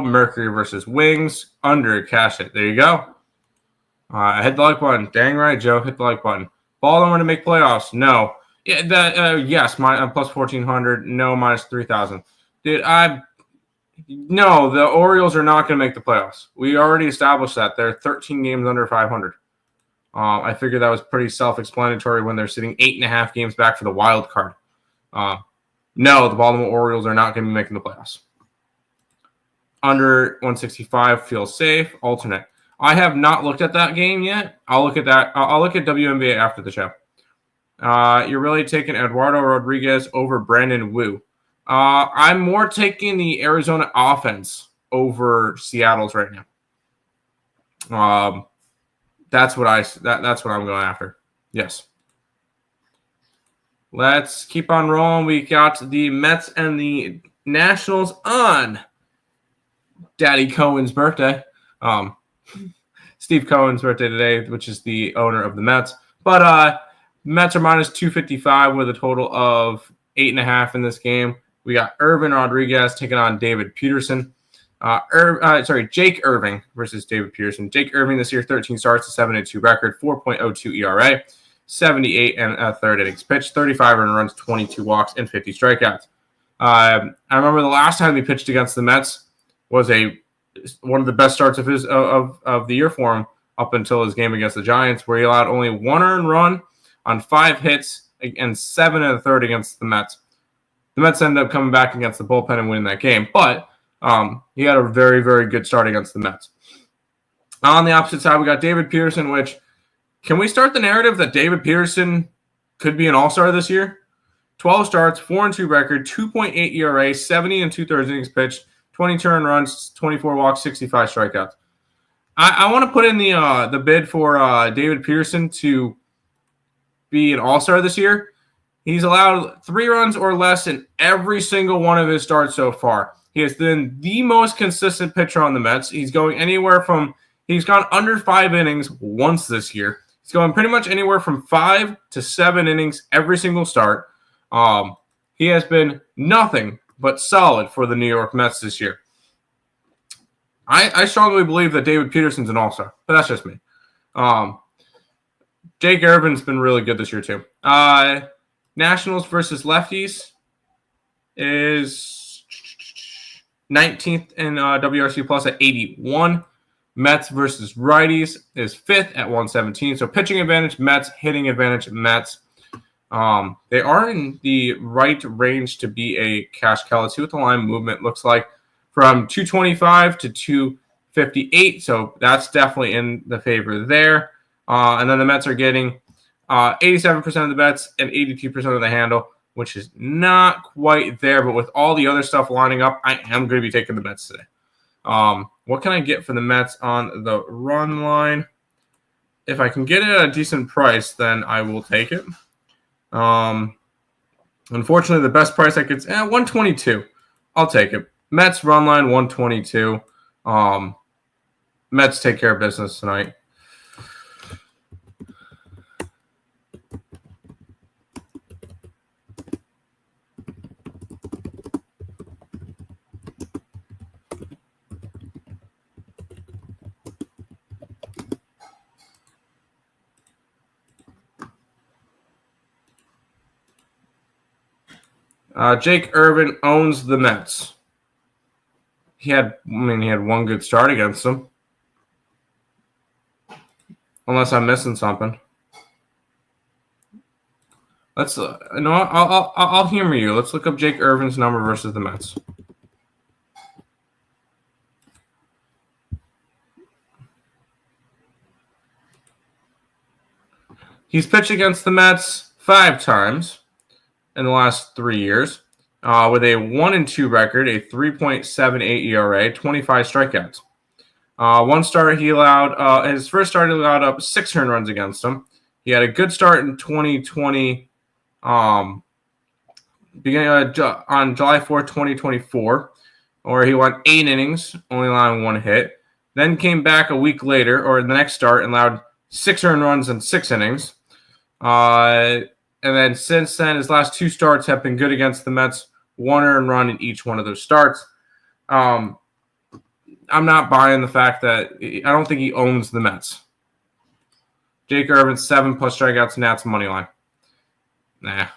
Mercury versus Wings under, cash it. There you go. Hit the like button. Dang right, Joe. Hit the like button. Baltimore to make playoffs, no. Yeah, yes, plus 1,400. No, minus 3,000. Dude, No, the Orioles are not going to make the playoffs. We already established that. They're 13 games under 500. I figured that was pretty self-explanatory when they're sitting 8.5 games back for the wild card. No, the Baltimore Orioles are not going to be making the playoffs. Under 165 feels safe. Alternate. I have not looked at that game yet. I'll look at that. I'll look at WNBA after the show. You're really taking Eduardo Rodriguez over Brandon Wu. I'm more taking the Arizona offense over Seattle's right now. That's what I'm going after. Yes. Let's keep on rolling. We got the Mets and the Nationals on Daddy Cohen's birthday. Steve Cohen's birthday today, which is the owner of the Mets. But Mets are minus 255 with a total of 8.5 in this game. We got Irvin Rodriguez taking on David Peterson. Jake Irving versus David Peterson. Jake Irving this year, 13 starts, a 7-2 record, 4.02 ERA, 78 and 1/3 innings pitched, 35 earned runs, 22 walks, and 50 strikeouts. I remember the last time he pitched against the Mets was one of the best starts of the year for him up until his game against the Giants, where he allowed only 1 earned run on 5 hits and 7 in the third against the Mets. The Mets ended up coming back against the bullpen and winning that game, but he had a very, very good start against the Mets. On the opposite side, we got David Peterson, which, can we start the narrative that David Peterson could be an all-star this year? 12 starts, 4-2 record, 2.8 ERA, 70 and 2/3 innings pitched, 22 earned runs, 24 walks, 65 strikeouts. I want to put in the bid for David Peterson to be an all-star this year. He's allowed 3 runs or less in every single one of his starts so far. He has been the most consistent pitcher on the Mets. He's gone under 5 innings once this year. He's going pretty much anywhere from 5 to 7 innings every single start. He has been nothing but solid for the New York Mets this year. I strongly believe that David Peterson's an all-star, but that's just me. Jake Irvin's been really good this year too. Nationals versus lefties is 19th in WRC plus at 81. Mets versus righties is 5th at 117. So pitching advantage, Mets. Hitting advantage, Mets. They are in the right range to be a cash cow. Let's see what the line movement looks like from 225 to 258. So that's definitely in the favor there. And then the Mets are getting 87% of the bets and 82% of the handle, which is not quite there. But with all the other stuff lining up, I am going to be taking the Mets today. What can I get for the Mets on the run line? If I can get it at a decent price, then I will take it. Unfortunately, the best price I could 122. I'll take it. Mets run line 122. Mets take care of business tonight. Jake Irvin owns the Mets. He had one good start against them. Unless I'm missing something. I'll humor you. Let's look up Jake Irvin's number versus the Mets. He's pitched against the Mets 5 times in the last 3 years, with a 1-2 record, a 3.78 ERA, 25 strikeouts. One start he allowed, his first start he allowed up 6 earned runs against him. He had a good start in 2020, beginning on July 4th, 2024, where he went 8 innings, only allowing 1 hit. Then came back a week later, or the next start, and allowed 6 earned runs in 6 innings. And then since then, his last 2 starts have been good against the Mets, 1 earned run in each one of those starts. I'm not buying the fact that I don't think he owns the Mets. Jake Irvin, 7+ strikeouts, Nats money line. Nah.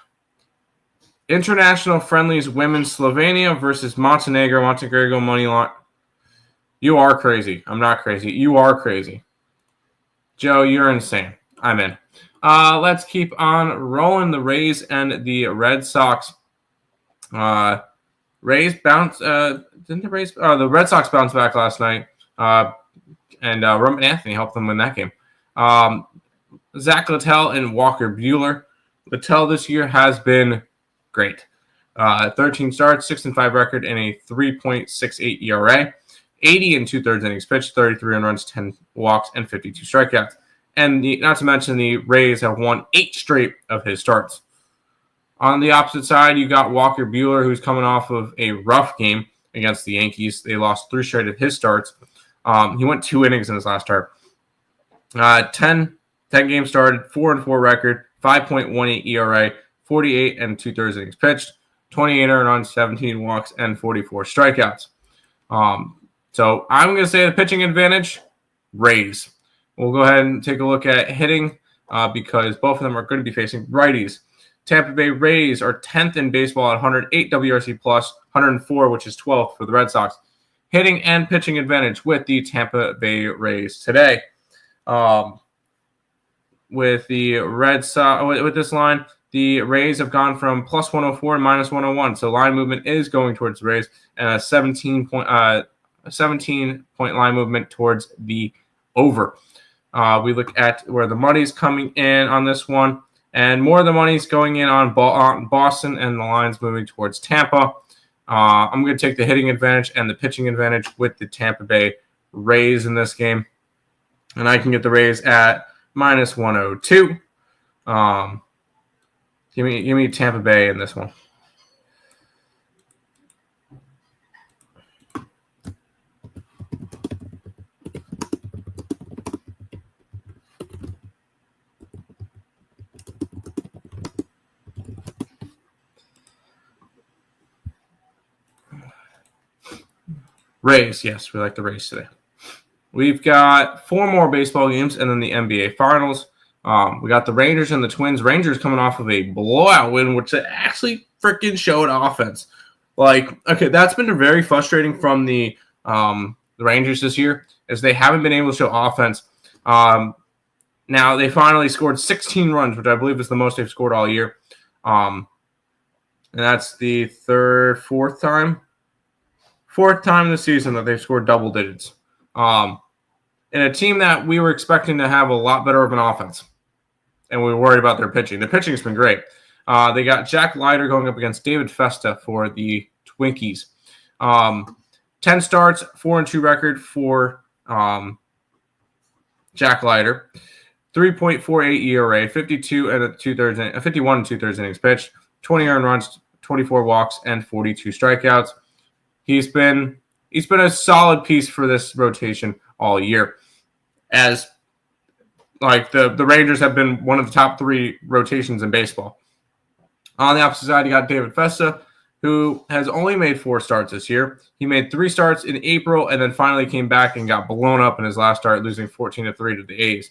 International friendlies, women, Slovenia versus Montenegro. Montenegro money line. You are crazy. I'm not crazy. You are crazy. Joe, you're insane. I'm in. Let's keep on rolling. The Rays and the Red Sox. Rays bounce. Didn't the Rays? The Red Sox bounced back last night, and Roman Anthony helped them win that game. Zach Littell and Walker Buehler. Littell this year has been great. 13 starts, 6-5 record, and a 3.68 ERA. 80 and 2/3 innings pitched, 33 earned runs, 10 walks, and 52 strikeouts. And not to mention the Rays have won 8 straight of his starts. On the opposite side, you got Walker Buehler, who's coming off of a rough game against the Yankees. They lost 3 straight of his starts. He went 2 innings in his last start. 10 games started, 4-4 record, 5.18 ERA, 48 and 2/3 innings pitched, 28 earned runs, 17 walks, and 44 strikeouts. So I'm going to say the pitching advantage, Rays. We'll go ahead and take a look at hitting because both of them are going to be facing righties. Tampa Bay Rays are 10th in baseball at 108 WRC+, 104, which is 12th for the Red Sox. Hitting and pitching advantage with the Tampa Bay Rays today. With the Red Sox, with this line, The Rays have gone from plus 104 to minus 101. So line movement is going towards the Rays, and a 17-point line movement towards the over. We look at where the money's coming in on this one, and more of the money's going in on Boston, and the line's moving towards Tampa. I'm going to take the hitting advantage and the pitching advantage with the Tampa Bay Rays in this game, and I can get the Rays at minus 102. Give me Tampa Bay in this one. Rays, yes, we like the Rays today. We've got 4 more baseball games and then the NBA Finals. We got the Rangers and the Twins. Rangers coming off of a blowout win, which actually freaking showed offense. Okay, that's been very frustrating from the Rangers this year, as they haven't been able to show offense. Now they finally scored 16 runs, which I believe is the most they've scored all year. And that's the fourth time this season that they've scored double digits. In a team that we were expecting to have a lot better of an offense, and we were worried about their pitching. The pitching's been great. They got Jack Leiter going up against David Festa for the Twinkies. 10 starts, 4-2 record for Jack Leiter. 3.48 ERA, 51 and 2/3 innings pitched, 20 earned runs, 24 walks, and 42 strikeouts. He's been a solid piece for this rotation all year, as the Rangers have been one of the top 3 rotations in baseball. On the opposite side, you got David Festa, who has only made 4 starts this year. He made 3 starts in April and then finally came back and got blown up in his last start, losing 14-3 to the A's.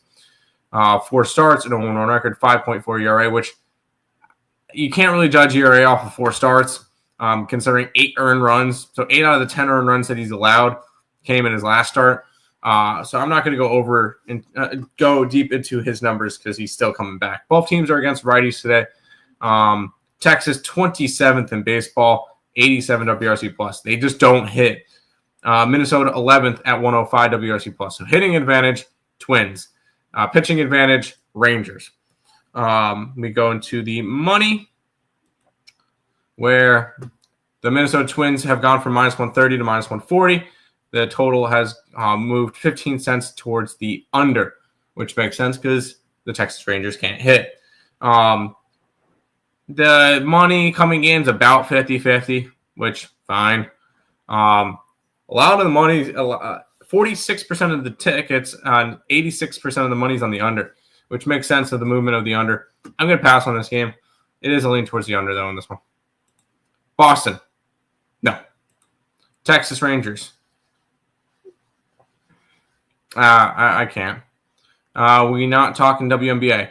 4 starts and a 1-1 record, 5.4 ERA, which you can't really judge ERA off of 4 starts, considering 8 earned runs. So 8 out of the 10 earned runs that he's allowed came in his last start. So I'm not going to go over and go deep into his numbers because he's still coming back. Both teams are against righties today. Texas 27th in baseball, 87 WRC plus. They just don't hit. Minnesota 11th at 105 WRC plus. So hitting advantage, Twins. Pitching advantage, Rangers. We go into the money, where the Minnesota Twins have gone from minus 130 to minus 140. The total has moved 15 cents towards the under, which makes sense because the Texas Rangers can't hit. The money coming in is about 50-50, which fine. A lot of the money, 46% of the tickets and 86% of the money is on the under, which makes sense of the movement of the under. I'm going to pass on this game. It is a lean towards the under, though, in this one. Boston. No. Texas Rangers. I can't. We not talking WNBA.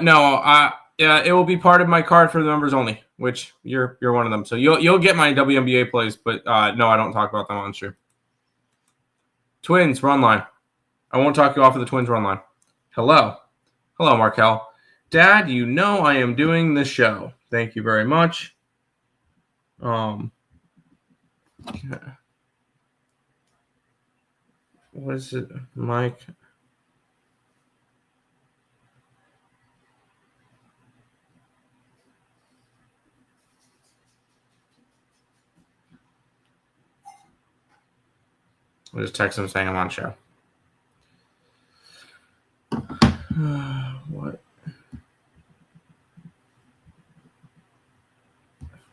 No. It will be part of my card for the members only, which you're one of them. So you'll get my WNBA plays, but no, I don't talk about them on stream. Twins run line. I won't talk you off of the Twins run line. Hello, Markel. Dad, you know I am doing the show. Thank you very much. What is it, Mike? I'll just text him saying I'm on show. What?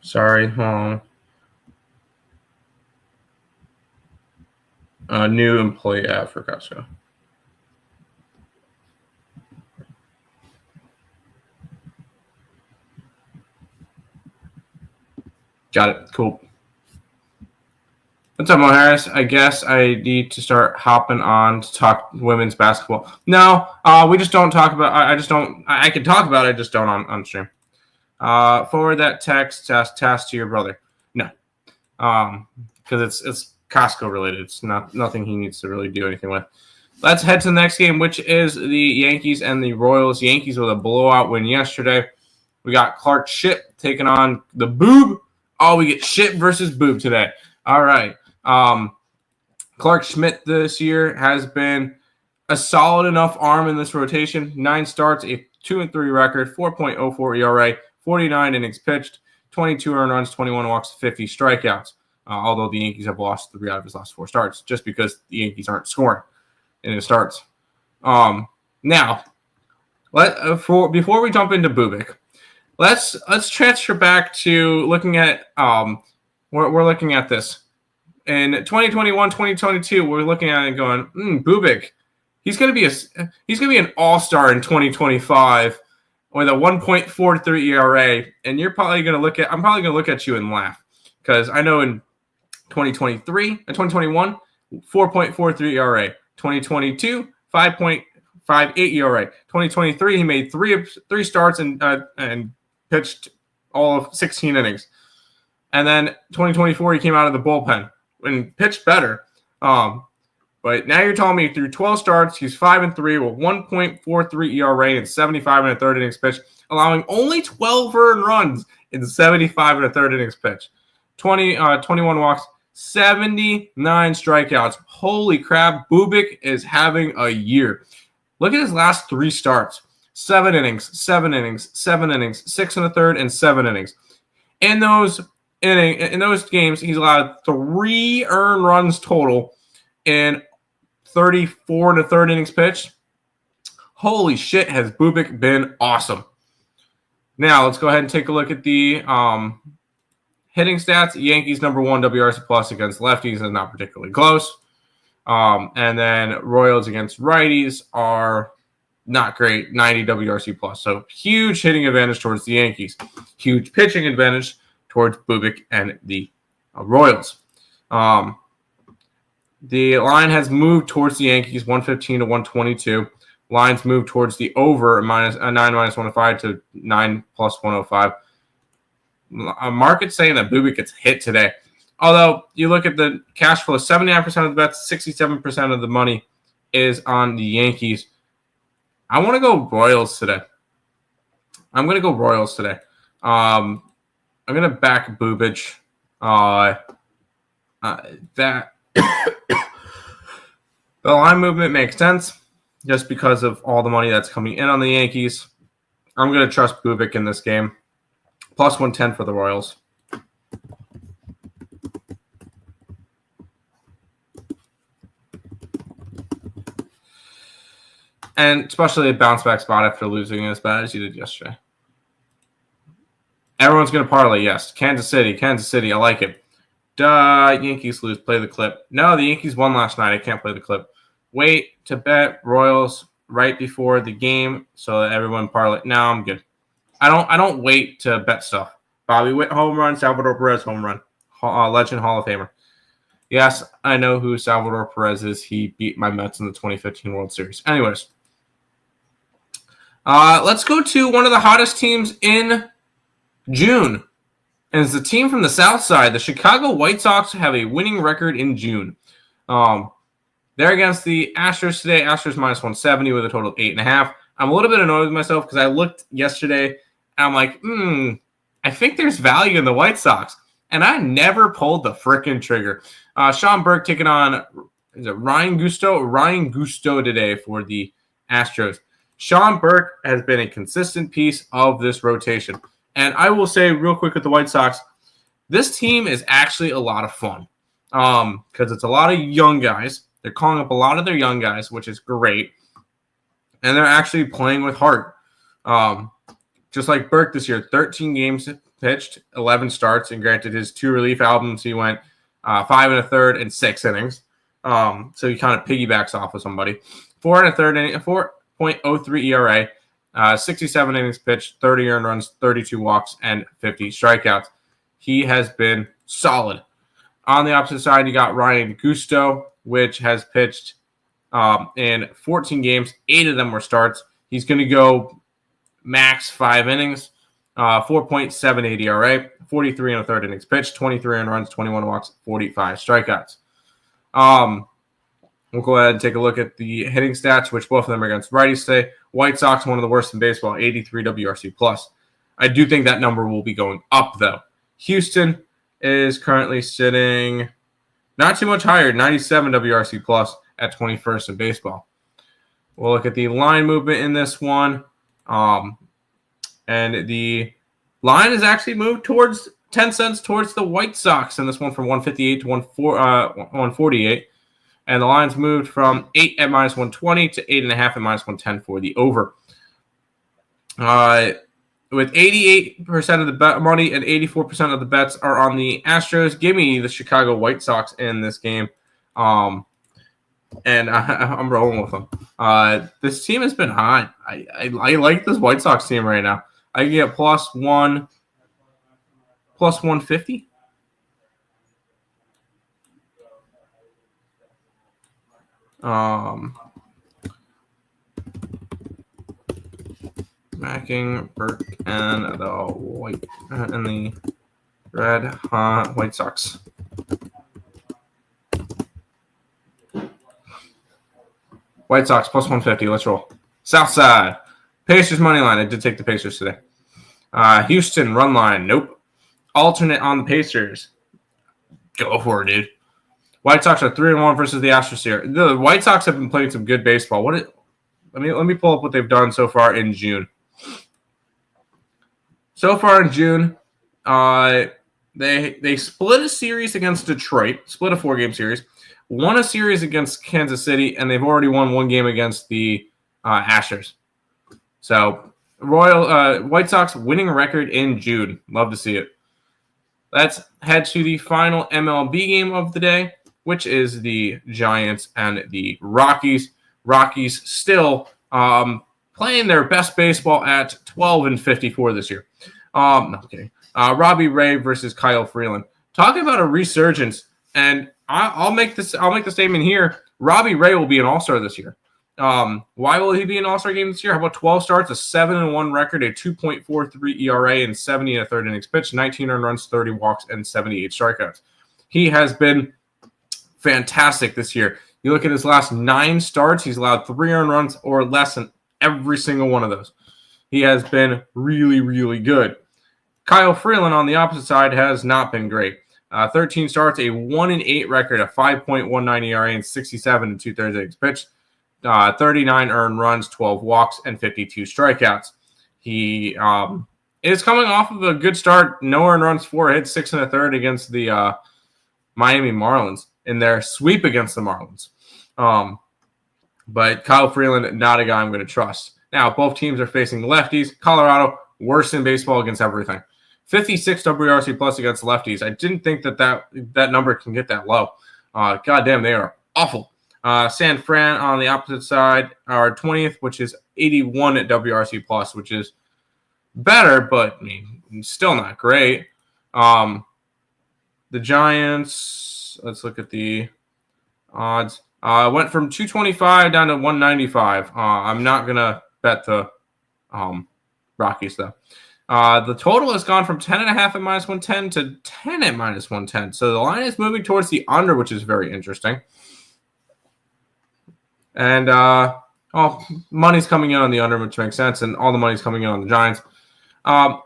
Sorry, hold on. New employee ad for Costco. Got it. Cool. What's up, Mo Harris? I guess I need to start hopping on to talk women's basketball. No, we just don't talk about. I just don't. I can talk about it. I just don't on stream. Forward that text task to your brother. No, because it's Costco related. It's nothing he needs to really do anything with. Let's head to the next game, which is the Yankees and the Royals. Yankees with a blowout win yesterday. We got Clark Ship taking on the Boob. Oh, we get Ship versus Boob today. All right. Clark Schmidt this year has been a solid enough arm in this rotation. 9 starts, a 2-3 record, 4.04 ERA, 49 innings pitched, 22 earned runs, 21 walks, 50 strikeouts. Although the Yankees have lost 3 out of his last 4 starts, just because the Yankees aren't scoring in his starts. Now, before we jump into Bubic, let's transfer back to looking at we're looking at this in 2021, 2022. We're looking at it going, Bubic, he's gonna be an all-star in 2025 with a 1.43 ERA, and I'm probably gonna look at you and laugh, because I know in 2021, 4.43 ERA, 2022, 5.58 ERA, 2023 he made three starts and pitched all of 16 innings, and then 2024 he came out of the bullpen and pitched better. But now you're telling me through 12 starts, he's 5-3 with 1.43 ERA and 75 1/3 innings pitched, allowing only 12 earned runs in 75 1/3 innings pitched, 21 walks, 79 strikeouts. Holy crap, Bubic is having a year. Look at his last 3 starts. 7 innings, 7 innings, 7 innings, 6 1/3, and 7 innings. In those games, he's allowed 3 earned runs total in 34 1/3 innings pitched. Holy shit, has Bubic been awesome. Now, let's go ahead and take a look at the hitting stats. Yankees #1 WRC plus against lefties is not particularly close. And then Royals against righties are not great, 90 WRC plus. So huge hitting advantage towards the Yankees. Huge pitching advantage towards Bubic and the Royals. The line has moved towards the Yankees, 115 to 122. Lines moved towards the over, -9 -105 to 9 + 105. A market saying that Bubic gets hit today. Although you look at the cash flow, 79% of the bets, 67% of the money is on the Yankees. I want to go Royals today. I'm going to go Royals today. I'm going to back Bubic. That the line movement makes sense just because of all the money that's coming in on the Yankees. I'm going to trust Bubic in this game. +110 for the Royals. And especially a bounce back spot after losing as bad as you did yesterday. Everyone's going to parlay, yes. Kansas City, I like it. Duh, Yankees lose, play the clip. No, the Yankees won last night. I can't play the clip. Wait to bet Royals right before the game so that everyone parlay. No, I'm good. I don't wait to bet stuff. Bobby Witt home run, Salvador Perez home run. Legend Hall of Famer. Yes, I know who Salvador Perez is. He beat my Mets in the 2015 World Series. Anyways. Let's go to one of the hottest teams in June. And it's the team from the South Side. The Chicago White Sox have a winning record in June. They're against the Astros today. Astros -170 with a total of 8.5. I'm a little bit annoyed with myself because I looked yesterday and I'm like, I think there's value in the White Sox. And I never pulled the frickin' trigger. Sean Burke taking on Ryan Gusto today for the Astros. Sean Burke has been a consistent piece of this rotation. And I will say real quick with the White Sox, this team is actually a lot of fun because it's a lot of young guys. They're calling up a lot of their young guys, which is great. And they're actually playing with heart. Just like Burke this year, 13 games pitched, 11 starts. And granted, his 2 relief albums, he went 5 1/3 and 6 innings. So he kind of piggybacks off of somebody. 4 1/3 inning, 4.03 ERA, 67 innings pitched, 30 earned runs, 32 walks, and 50 strikeouts. He has been solid. On the opposite side, you got Ryan Gusto, which has pitched in 14 games. 8 of them were starts. He's going to go max 5 innings, 4.78 ERA, 43 1/3 innings pitched, 23 earned runs, 21 walks, 45 strikeouts. We'll go ahead and take a look at the hitting stats, which both of them are against righties today. White Sox, one of the worst in baseball, 83 WRC plus. I do think that number will be going up, though. Houston is currently sitting not too much higher, 97 WRC plus at 21st in baseball. We'll look at the line movement in this one. And the line has actually moved towards 10 cents towards the White Sox in this one from 158 to 148. And the line's moved from 8 at minus 120 to 8.5 at minus 110 for the over. With 88% of the bet money and 84% of the bets are on the Astros. Give me the Chicago White Sox in this game. And I'm rolling with them. This team has been hot. I like this White Sox team right now. I can get plus 150. Macking, Burke, and the white and the red White Sox. White Sox plus 150. Let's roll. South side. Pacers money line. I did take the Pacers today. Houston run line. Nope. Alternate on the Pacers. Go for it, dude. White Sox are 3-1 versus the Astros here. The White Sox have been playing some good baseball. Let me pull up what they've done so far in June. So far in June, they split a series against Detroit, split a 4-game series, won a series against Kansas City, and they've already won one game against the Astros. So White Sox winning record in June. Love to see it. Let's head to the final MLB game of the day, which is the Giants and the Rockies. Rockies still playing their best baseball at 12-54 this year. No kidding. Robbie Ray versus Kyle Freeland. Talking about a resurgence, and I'll make the statement here. Robbie Ray will be an All-Star this year. Why will he be an All-Star game this year? How about 12 starts, a 7-1 record, a 2.43 ERA, and 70 1/3 innings pitched, 19 earned runs, 30 walks, and 78 strikeouts. He has been fantastic this year. You look at his last 9 starts, he's allowed 3 earned runs or less in every single one of those. He has been really, really good. Kyle Freeland on the opposite side has not been great. 13 starts, a 1-8 record, a 5.19 ERA, and 67 2/3 innings pitched. 39 earned runs, 12 walks, and 52 strikeouts. He is coming off of a good start. No earned runs, 4 hits, 6 1/3 against the Miami Marlins in their sweep against the Marlins. But Kyle Freeland, not a guy I'm going to trust. Now, both teams are facing lefties. Colorado, worst in baseball against everything. 56 WRC plus against lefties. I didn't think that number can get that low. Goddamn, they are awful. San Fran on the opposite side are 20th, which is 81 at WRC plus, which is better, but I mean, still not great. The Giants, let's look at the odds. Went from 225 down to 195. I'm not going to bet the Rockies, though. The total has gone from 10.5 at minus 110 to 10 at minus 110. So the line is moving towards the under, which is very interesting. And money's coming in on the under, which makes sense, and all the money's coming in on the Giants.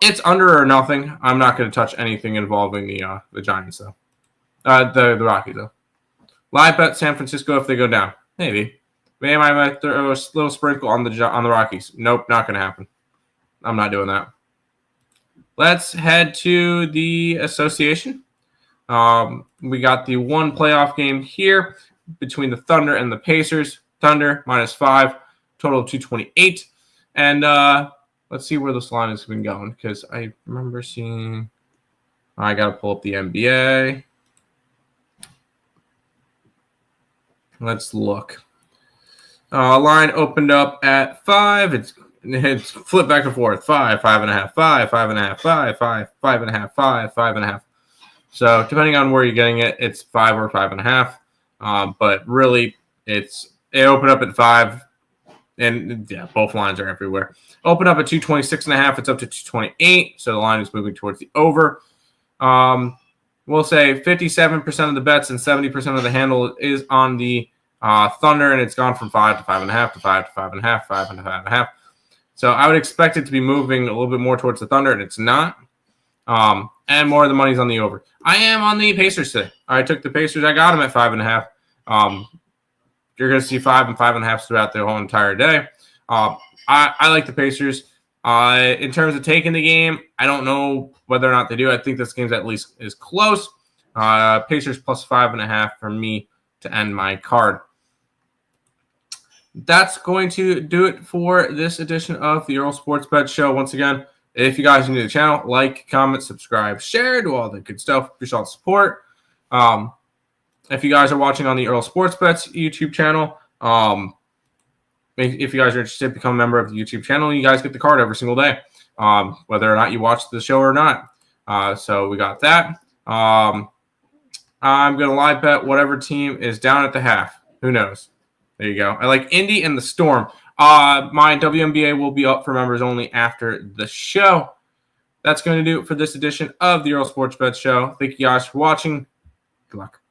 It's under or nothing. I'm not going to touch anything involving the Giants, though. The Rockies, though. Live bet San Francisco if they go down. Maybe. Maybe I might throw a little sprinkle on the Rockies. Nope, not going to happen. I'm not doing that. Let's head to the association. We got the one playoff game here between the Thunder and the Pacers. Thunder -5, total of 228. And let's see where this line has been going, because I remember seeing. I got to pull up the NBA. Let's look. Line opened up at 5. It's flipped back and forth. 5, 5.5, 5, 5.5, 5, 5, 5.5, 5, 5.5. So depending on where you're getting it, it's 5 or 5.5. But really, it opened up at 5, and yeah, both lines are everywhere. Open up at 226.5. It's up to 228. So the line is moving towards the over. We'll say 57% of the bets and 70% of the handle is on the Thunder, and it's gone from 5 to 5.5 to 5 to 5.5, 5 to 5.5. So I would expect it to be moving a little bit more towards the Thunder, and it's not. And more of the money's on the over. I am on the Pacers today. I took the Pacers. I got them at 5.5. You're going to see 5 and 5.5 throughout the whole entire day. I like the Pacers. In terms of taking the game, I don't know whether or not they do. I think this game's at least is close. Pacers plus 5.5 for me to end my card. That's going to do it for this edition of the Earle Sports Bet Show. Once again, if you guys are new to the channel, like, comment, subscribe, share, do all the good stuff. Appreciate all the support. If you guys are watching on the Earle Sports Bets YouTube channel, if you guys are interested, become a member of the YouTube channel. You guys get the card every single day, whether or not you watch the show or not. So we got that. I'm going to live bet whatever team is down at the half. Who knows? There you go. I like Indy and the Storm. My WNBA will be up for members only after the show. That's going to do it for this edition of the Earle Sports Bet Show. Thank you guys for watching. Good luck.